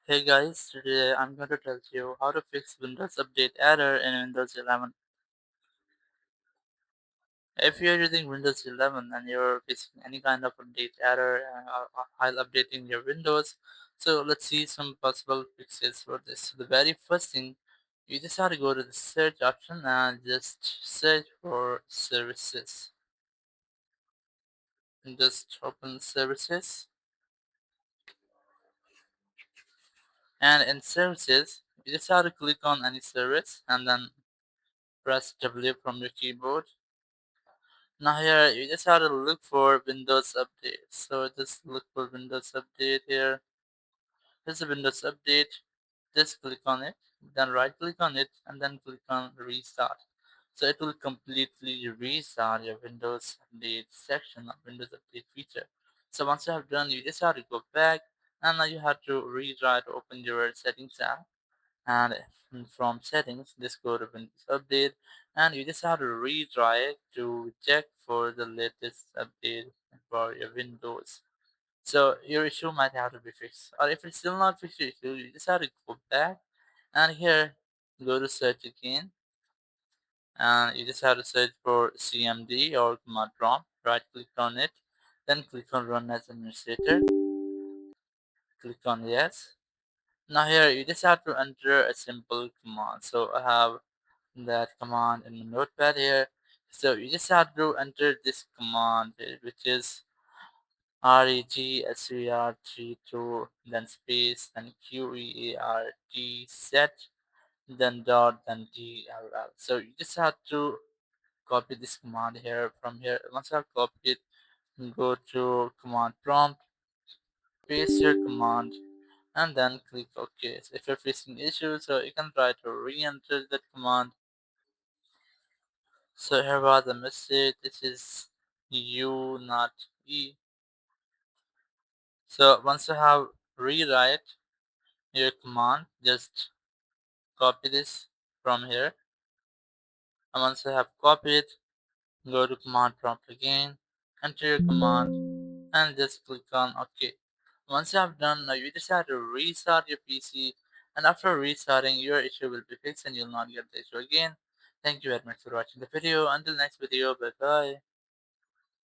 Hey guys, today I'm going to tell you how to fix Windows Update error in Windows 11. If you're using Windows 11 and you're facing any kind of update error while updating your Windows, so let's see some possible fixes for this. So the very first thing, you just have to go to the search option and just search for services. And just open services, and in services, you just have to click on any service and then press W from your keyboard. Now here you just have to look for Windows Update. So just look for Windows Update here. There's a Windows Update. Just click on it. Then right click on it and then click on Restart. So it will completely restart your Windows Update section of Windows Update feature. So once you have done, you just have to go back and now you have to retry to open your settings app, and from settings just go to Windows Update and you just have to retry it to check for the latest update for your Windows. So your issue might have to be fixed, or if it's still not fixed your issue, you just have to go back and here go to search again, and you just have to search for CMD or command prompt. Right click on it, then click on run as administrator, click on yes. Now here you just have to enter a simple command. So I have that command in the notepad here. So you just have to enter this command here, which is regsvr32, then space, then QEART set, then dot, then DLL. So you just have to copy this command here from here. Once you have copied it, go to command prompt, paste your command, and then click OK. So if you're facing issues, so you can try to re-enter that command. So here was the message. This is U, not E. So once you have rewrite your command, just copy this from here. And once you have copied, go to command prompt again, enter your command, and just click on OK. Once you have done, now you just have to restart your PC, and after restarting, your issue will be fixed and you'll not get the issue again. Thank you very much for watching the video. Until next video, bye bye.